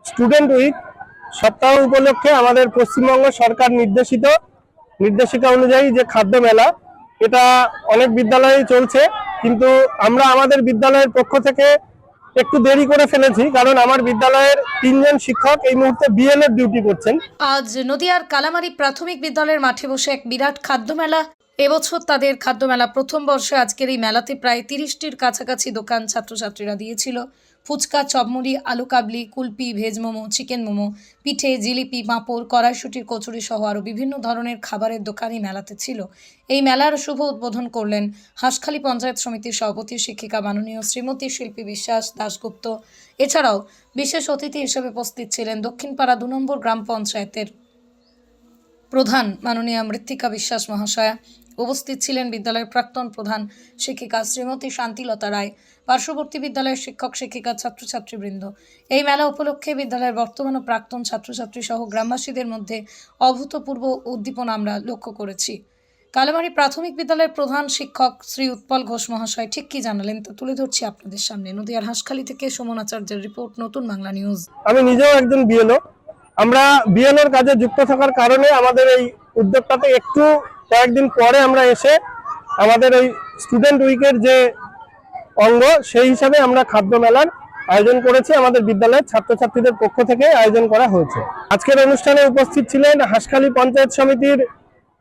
Student week সপ্তাহ উপলক্ষে আমাদের পশ্চিমবঙ্গ সরকার নির্দেশিকা অনুযায়ী যে খাদ্য মেলা, এটা অনেক বিদ্যালয়ে চলছে, কিন্তু আমরা আমাদের বিদ্যালয়ের পক্ষ থেকে একটু দেরি করে ফেলেছি, কারণ আমার বিদ্যালয়ের 3 জন শিক্ষক এই মুহূর্তে বিএলএড ডিউটি করছেন। আজ নদিয়ার কালামারি প্রাথমিক বিদ্যালয়ের মাঠে বসে এক বিরাট খাদ্য মেলা। এবছর তাদের খাদ্য মেলা প্রথম বর্ষে আজকের এই মেলাতে প্রায় 30টির কাছাকাছি দোকান ছাত্রছাত্রীরা দিয়েছিল। ফুচকা, চপমুড়ি, আলু কাবলি, কুলপি, ভেজ মোমো, চিকেন মোমো, পিঠে, জিলিপি, পাঁপড়, কড়াইশুঁটির কচুরি সহ আরও বিভিন্ন ধরনের খাবারের দোকানই মেলাতে ছিল। এই মেলার শুভ উদ্বোধন করলেন হাঁসখালি পঞ্চায়েত সমিতির সভাপতি শিক্ষিকা মাননীয় শ্রীমতী শিল্পী বিশ্বাস দাশগুপ্ত। এছাড়াও বিশেষ অতিথি হিসেবে উপস্থিত ছিলেন দক্ষিণপাড়া 2 নম্বর গ্রাম পঞ্চায়েতের প্রধান মাননীয়া মৃত্তিকা বিশ্বাস মহাশয়া। উপস্থিত ছিলেন বিদ্যালয়ের প্রাক্তন প্রধান শিক্ষিকা শ্রীমতী শান্তিলতা রায়, পার্শ্ববর্তী বিদ্যালয়ের শিক্ষক শিক্ষিকা, ছাত্রছাত্রীবৃন্দ। এই মেলা উপলক্ষে বিদ্যালয়ের বর্তমান ও প্রাক্তন ছাত্রছাত্রী সহ গ্রামবাসীদের মধ্যে অভূতপূর্ব উদ্দীপনা আমরা লক্ষ্য করেছি। কালামারি প্রাথমিক বিদ্যালয়ের প্রধান শিক্ষক শ্রী উৎপল ঘোষ মহাশয় ঠিক কি জানালেন তা তুলে ধরছি আপনাদের সামনে। নদিয়ার হাঁসখালি থেকে সুমন আচার্যের রিপোর্ট, নতুন বাংলা নিউজ। আমি নিজেও একজন বিএলও। আমরা বিএলওর কাজে যুক্ত থাকার কারণে আমাদের এই উদ্যোগটাতে একটু কয়েকদিন পরে আমরা এসে আমাদের ওই স্টুডেন্ট উইকের যে অঙ্গ, সেই হিসাবে আমরা খাদ্য মেলার আয়োজন করেছি। আমাদের বিদ্যালয়ের ছাত্রছাত্রীদের পক্ষ থেকে আয়োজন করা হয়েছে। আজকের অনুষ্ঠানে উপস্থিত ছিলেন হাঁসখালি পঞ্চায়েত সমিতির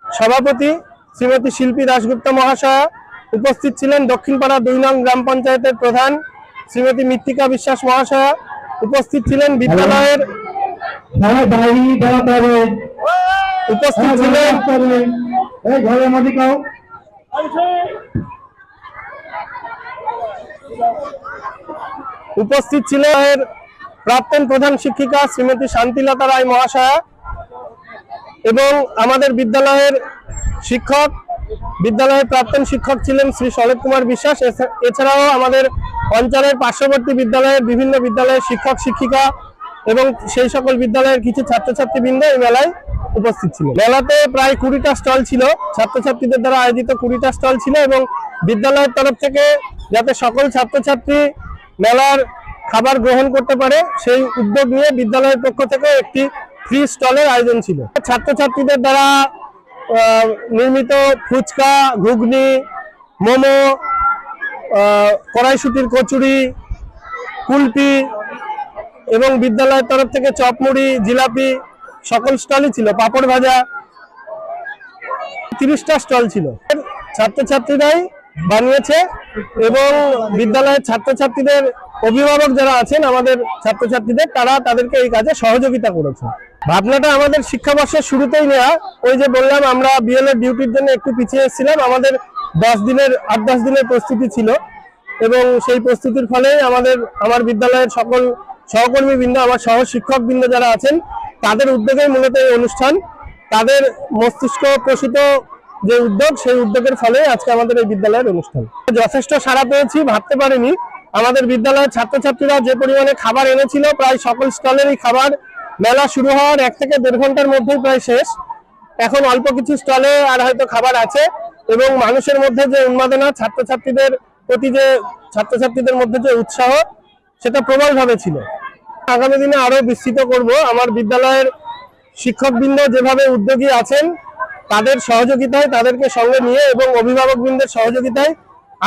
সভাপতি শ্রীমতী শিল্পী দাশগুপ্ত মহাশয়া, উপস্থিত ছিলেন দক্ষিণপাড়া 2 নং গ্রাম পঞ্চায়েতের প্রধান শ্রীমতী মৃত্তিকা বিশ্বাস মহাশয়া, উপস্থিত ছিলেন বিদ্যালয়ের উপস্থিত ছিলেন প্রাক্তন প্রধান শিক্ষিকা শ্রীমতী শান্তিলতা রায় মহাশয়া এবং আমাদের বিদ্যালয়ের প্রাক্তন শিক্ষক ছিলেন শ্রী শরৎ কুমার বিশ্বাস। এছাড়াও আমাদের অঞ্চলের পার্শ্ববর্তী বিদ্যালয়ের বিভিন্ন বিদ্যালয়ের শিক্ষক শিক্ষিকা এবং সেই সকল বিদ্যালয়ের কিছু ছাত্রছাত্রীবৃন্দ এই মেলায় উপস্থিত ছিল। মেলাতে প্রায় 20টা স্টল ছিল, ছাত্রছাত্রীদের দ্বারা আয়োজিত 20টা স্টল ছিল, এবং বিদ্যালয়ের তরফ থেকে যাতে সকল ছাত্রছাত্রী মেলার খাবার গ্রহণ করতে পারে সেই উদ্যোগ নিয়ে বিদ্যালয়ের পক্ষ থেকে একটি ফ্রি স্টলের আয়োজন ছিল। ছাত্রছাত্রীদের দ্বারা নির্মিত ফুচকা, ঘুগনি, মোমো, কড়াইশুঁটির কচুরি, কুলপি এবং বিদ্যালয়ের তরফ থেকে চপমুড়ি, জিলাপি সকল স্টলই ছিল। পাঁপড় ভাজা, 30টা স্টল ছিল। ছাত্রছাত্রীরাই বানিয়েছে এবং বিদ্যালয়ের ছাত্রছাত্রীদের অভিভাবক যারা আছেন আমাদের ছাত্রছাত্রীদের, তাদেরকে এই কাজে সহযোগিতা করেছে। ভাবনাটা আমাদের শিক্ষাবর্ষের শুরুতেই নেওয়া। ওই যে বললাম, আমরা বিএলএড ডিউটির জন্য একটু পিছিয়ে এসেছিলাম। আমাদের 8-10 দিনের প্রস্তুতি ছিল, এবং সেই প্রস্তুতির ফলে আমার বিদ্যালয়ের সকল সহকর্মীবৃন্দ, আমার সহ শিক্ষকবৃন্দ যারা আছেন, তাদের উদ্যোগে মূলত এই অনুষ্ঠান, তাদের মস্তিষ্ক প্রসূত যে উদ্যোগ, সেই উদ্যোগের ফলে আজকে আমাদের এই বিদ্যালয়ের অনুষ্ঠান। যথেষ্ট সাড়া পেয়েছি, ভাবতে পারিনি। আমাদের বিদ্যালয়ের ছাত্রছাত্রীরা যে পরিমাণে খাবার এনেছিল, প্রায় সকল স্টলেরই খাবার মেলা শুরু হওয়ার 1 থেকে 1.5 ঘন্টার মধ্যেই প্রায় শেষ। এখন অল্প কিছু স্টলে আর হয়তো খাবার আছে, এবং মানুষের মধ্যে যে উন্মাদনা, ছাত্রছাত্রীদের মধ্যে যে উৎসাহ, সেটা প্রবলভাবে ছিল। আগামী দিনে আরো বিস্তৃত করব। আমার বিদ্যালয়ের শিক্ষকবৃন্দ যেভাবে উদ্যোগী আছেন, তাদের সহযোগিতায়, তাদেরকে সঙ্গে নিয়ে এবং অভিভাবকবৃন্দের সহযোগিতায়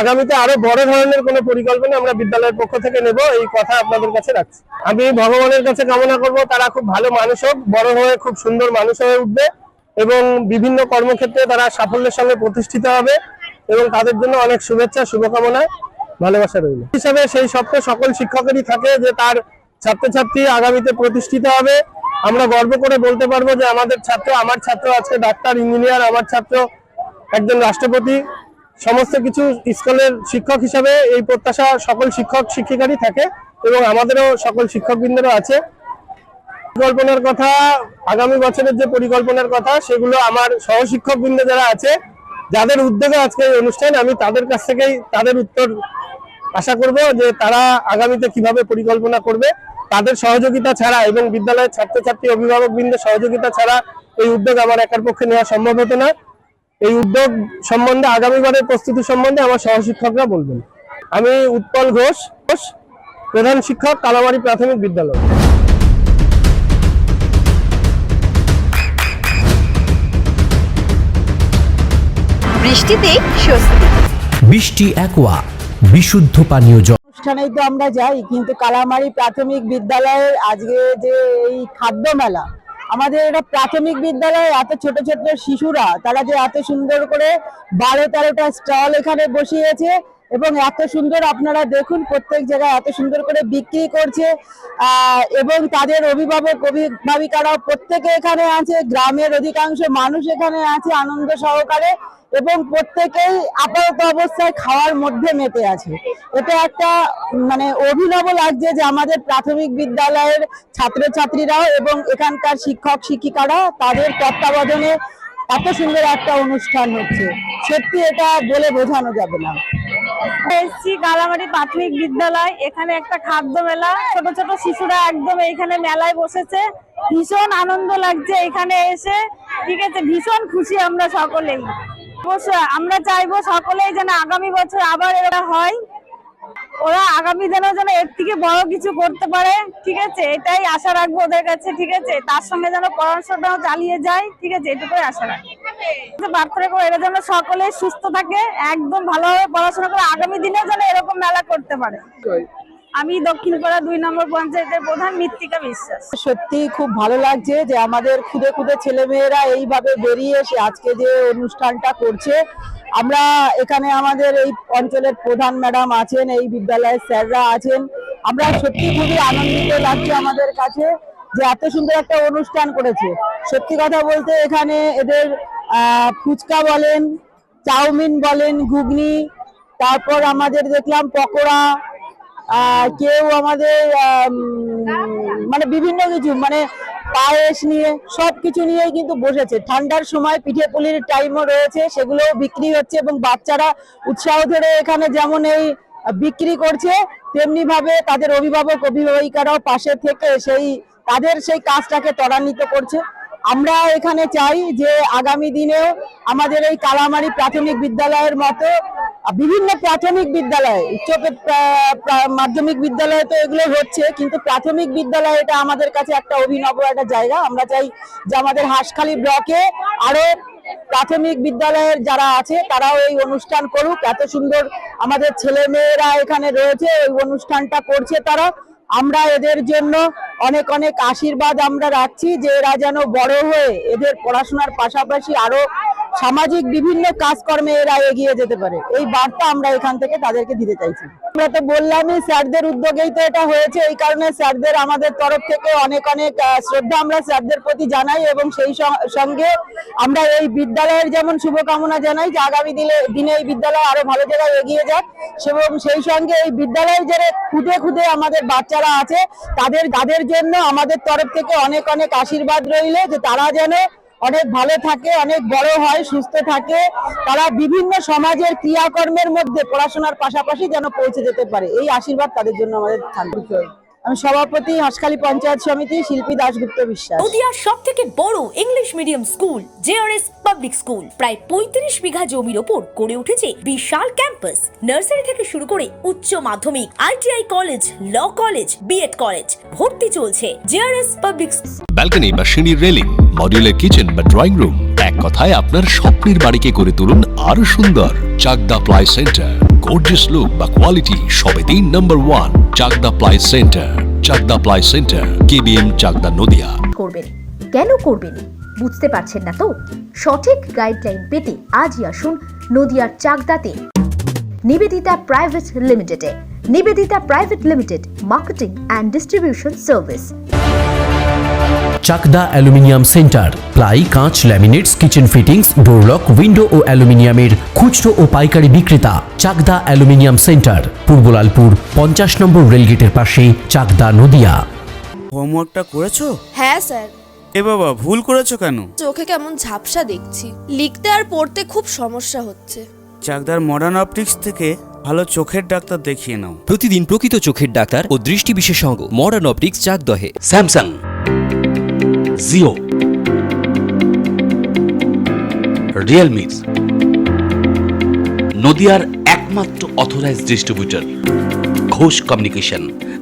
আগামীতে আরো বড় ধরনের কোনো পরিকল্পনা আমরা বিদ্যালয়ের পক্ষ থেকে নেব, এই কথা আপনাদের কাছে রাখছি। আমি ভগবানের কাছে কামনা করব তারা খুব ভালো মানুষ হোক, বড় হয়ে খুব সুন্দর মানুষ হয়ে উঠবে এবং বিভিন্ন কর্মক্ষেত্রে তারা সাফল্যের সঙ্গে প্রতিষ্ঠিত হবে, এবং তাদের জন্য অনেক শুভেচ্ছা, শুভকামনা, ভালোবাসা রইল। হিসাবে সেই স্বপ্ন সকল শিক্ষকেরই থাকে যে তার ছাত্রছাত্রী আগামীতে প্রতিষ্ঠিত হবে। আমরা গর্ব করে বলতে পারবো যে আমার ছাত্র আজকে ডাক্তার, ইঞ্জিনিয়ার, আমার ছাত্র একজন রাষ্ট্রপতি। সমস্ত কিছু স্কুলের শিক্ষক হিসাবে এই প্রত্যাশা সকল শিক্ষক শিক্ষিকারই থাকে, এবং আমাদেরও সকল শিক্ষকবৃন্দেরও আছে। পরিকল্পনার কথা, আগামী বছরের যে পরিকল্পনার কথা, সেগুলো আমার সহশিক্ষকবৃন্দ যারা আছে, যাদের উদ্যোগে আজকে এই অনুষ্ঠান, আমি তাদের কাছ থেকেই তাদের উত্তর আশা করব যে তারা আগামীতে কিভাবে পরিকল্পনা করবে। তাদের সহযোগিতা ছাড়া এবং বিদ্যালয়ের ছাত্রছাত্রী অভিভাবকবৃন্দের সহযোগিতা ছাড়া এই উদ্যোগ আমার একার পক্ষে নেওয়া সম্ভব হতো না। এই উদ্যোগ সম্বন্ধে, আগামীবারের প্রস্তুতি সম্বন্ধে আমার সহশিক্ষকরা বলবেন। আমি উৎপল ঘোষ, প্রধান শিক্ষক, কালামারি প্রাথমিক বিদ্যালয়। বৃষ্টিতে স্বস্তি। বৃষ্টি অ্যাকোয়া বিশুদ্ধ পানীয় জল। অনুষ্ঠানেই তো আমরা যাই, কিন্তু কালামারি প্রাথমিক বিদ্যালয়ের আজকে যে এই খাদ্য মেলা, আমাদের এটা প্রাথমিক বিদ্যালয়ে এত ছোট ছোট শিশুরা তারা যে এত সুন্দর করে 12-13টা স্টল এখানে বসিয়েছে এবং এত সুন্দর আপনারা দেখুন প্রত্যেক জায়গায় এত সুন্দর করে বিক্রি করছে। এবং তাদের অভিভাবক অভিভাবিকারাও প্রত্যেকে এখানে আছে, গ্রামের অধিকাংশ মানুষ এখানে আছে আনন্দ সহকারে এবং প্রত্যেকেই আপাতত অবস্থায় খাওয়ার মধ্যে মেতে আছে। এটা একটা মানে অভিনব লাগছে যে আমাদের প্রাথমিক বিদ্যালয়ের ছাত্রছাত্রীরাও এবং এখানকার শিক্ষক শিক্ষিকারা তাদের তত্ত্বাবধানে এত সুন্দর একটা অনুষ্ঠান হচ্ছে, সত্যি এটা বলে বোঝানো যাবে না। এসছি কালামারি প্রাথমিক বিদ্যালয়, এখানে একটা খাদ্য মেলা, ছোট ছোট শিশুরা একদম এইখানে মেলায় বসেছে, ভীষণ আনন্দ লাগছে এখানে এসে। ঠিক আছে, ভীষণ খুশি আমরা সকলেই। অবশ্যই আমরা চাইবো সকলেই যেন আগামী বছর আবার এটা হয়, ওরা আগামী দিনেও যেন এর থেকে বড় কিছু করতে পারে। ঠিক আছে, এটাই আশা রাখবো ওদের কাছে। ঠিক আছে, তার সঙ্গে যেন পড়াশোনাটাও চালিয়ে যায়। ঠিক আছে, এটুকুই আশা রাখি। প্রার্থনা করবো এরা যেন সকলে সুস্থ থাকে, একদম ভালোভাবে পড়াশোনা করে আগামী দিনেও যেন এরকম মেলা করতে পারে। আমি দক্ষিণপাড়া 2 নম্বর পঞ্চায়েতের প্রধান মৃত্তিকা বিশ্বাস। সত্যি খুব ভালো লাগছে যে আমাদের খুদে খুদে ছেলেমেয়েরা এইভাবে বেরিয়ে এসে আজকে যে অনুষ্ঠানটা করছে। আমরা এখানে আমাদের এই অঞ্চলের প্রধান ম্যাডাম আছেন, এই বিদ্যালয়ের স্যাররা আছেন, আমরা সত্যি খুবই আনন্দিত লাগছে আমাদের কাছে যে এত সুন্দর একটা অনুষ্ঠান করেছে। সত্যি কথা বলতে এখানে এদের ফুচকা বলেন, চাউমিন বলেন, ঘুগনি, তারপর আমাদের দেখলাম পকোড়া, কেউ আমাদের মানে বিভিন্ন কিছু মানে পায়েস নিয়ে সবকিছু নিয়ে কিন্তু বসেছে। ঠান্ডার সময় পিঠে পুলির টাইমও রয়েছে, সেগুলোও বিক্রি হচ্ছে এবং বাচ্চারা উৎসাহ ধরে এখানে যেমন এই বিক্রি করছে তেমনি ভাবে তাদের অভিভাবক অভিভাবিকারাও পাশে থেকে তাদের সেই কাজটাকে ত্বরান্বিত করছে। আমরা এখানে চাই যে আগামী দিনেও আমাদের এই কালামারি প্রাথমিক বিদ্যালয়ের মতো বিভিন্ন প্রাথমিক বিদ্যালয়, উচ্চ মাধ্যমিক বিদ্যালয়ে তো এগুলো হচ্ছে, কিন্তু প্রাথমিক বিদ্যালয় এটা আমাদের কাছে একটা অভিনব একটা জায়গা। আমরা চাই যে আমাদের হাঁসখালি ব্লকে আরো প্রাথমিক বিদ্যালয়ের যারা আছে তারাও এই অনুষ্ঠান করুক। এত সুন্দর আমাদের ছেলে মেয়েরা এখানে রয়েছে, এই অনুষ্ঠানটা করছে তারা। আমরা এদের জন্য অনেক অনেক আশীর্বাদ আমরা রাখছি যে এরা যেন বড় হয়ে এদের পড়াশোনার পাশাপাশি আরো সামাজিক বিভিন্ন কাজকর্মে এরা এগিয়ে যেতে পারে, এই বার্তা আমরা এখান থেকে তাদেরকে দিতে চাইছি। আমরা তো বললামই স্যারদের উদ্যোগেই তো এটা হয়েছে, এই কারণে স্যারদের আমাদের তরফ থেকে অনেক অনেক শ্রদ্ধা আমরা স্যারদের প্রতি জানাই এবং সেই সঙ্গে আমরা এই বিদ্যালয়ের যেমন শুভকামনা জানাই যে আগামী দিনে এই বিদ্যালয় আরো ভালো জায়গায় এগিয়ে যাক এবং সেই সঙ্গে এই বিদ্যালয়ের যারা খুদে খুদে আমাদের বাচ্চারা আছে তাদের জন্য আমাদের তরফ থেকে অনেক অনেক আশীর্বাদ রইল যে তারা যেন অনেক ভালো থাকে, অনেক বড় হয়, সুস্থ থাকে, তারা বিভিন্ন সমাজের ক্রিয়াকর্মের মধ্যে পড়াশোনার পাশাপাশি যেন পৌঁছে যেতে পারে, এই আশীর্বাদ তাদের জন্য আমাদের থাকবে। আমি সভাপতি হাঁসখালি পঞ্চায়েত সমিতি শিল্পী দাশগুপ্ত বিশ্বাস। নদিয়ার সবথেকে বড় English medium school JRS public school প্রায় 35 বিঘা জমির ওপর গড়ে উঠেছে বিশাল ক্যাম্পাস। নার্সারি থেকে শুরু করে উচ্চ মাধ্যমিক, ITI college, law college, BEd college, ভর্তি চলছে জেআরএস পাবলিক। ব্যালকনি বা সিঁড়ির রেলিং, মডিউলার কিচেন বা ড্রয়িং রুম, এক কথায় আপনার স্বপ্নের বাড়িকে করে তুলুন আরো সুন্দর। Chakdah ply centre, gorgeous look বা কোয়ালিটি সবে 3 number 1 Chakdah ply centre. Chakdah ply centre, KBM, Chakdah, Nadia. করবেন কেন করবেন বুঝতে পারছেন না তো? সঠিক গাইডলাইন পেতে আজই আসুন নদিয়ার চাকদাতে নিবেদিতা প্রাইভেট লিমিটেডে। Nivedita private limited, marketing and distribution service. Chakdah aluminium centre, ply, কাঁচ, laminates, kitchen fittings, door lock, window ও অ্যালুমিনিয়ামের খুচরো ও পাইকারি বিক্রেতা। চাকদা অ্যালুমিনিয়াম সেন্টার, পূর্বলালপুর 50 নম্বর রেলগেটের পাশে, চাকদা, নদিয়া। হোমওয়ার্কটা করেছো? হ্যাঁ স্যার। এ বাবা, ভুল করেছো কেন? চোখে কেমন ঝাপসা দেখছি, লিখতে আর পড়তে খুব সমস্যা হচ্ছে। চাকদার মডার্ন অপটিক্স থেকে ভালো চোখের ডাক্তার দেখিয়ে নাও। প্রতিদিন প্রকৃত চোখের ডাক্তার ও দৃষ্টি বিশেষজ্ঞ মডার্ন অপটিক্স, চাকদহে। স্যামসাং, জিও, রিয়েলমি, নদিয়ার একমাত্র অথরাইজড ডিস্ট্রিবিউটর ঘোষ কমিউনিকেশন,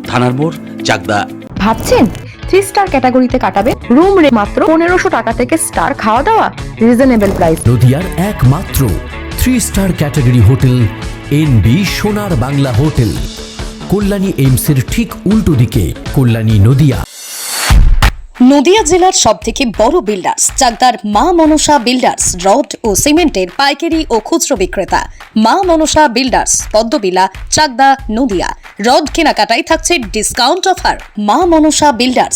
থানার মোড়, চাকদা। ভাবছেন 3 স্টার ক্যাটাগরিতে কাটাবে? রুম রে মাত্র 1500 টাকা থেকে স্টার, খাওয়া দাওয়া রিজনেবল প্রাইস। নদিয়ার একমাত্র 3 স্টার ক্যাটাগরি হোটেল এনবি সোনার বাংলা হোটেল, কল্যাণী এইমসের ঠিক উল্টো দিকে, কল্যাণী নদিয়া। নদিয়া জেলার সবথেকে বড় বিল্ডার্স চাকদার মা মনসা বিল্ডার্স, রড ও সিমেন্টের পাইকারি ও খুচরো বিক্রেতা। মা মনসা বিল্ডার্স, পদ্মবিলা, চাকদা, নদিয়া। রড কেনাকাটায় থাকছে ডিসকাউন্ট অফার। মা মনসা বিল্ডার্স,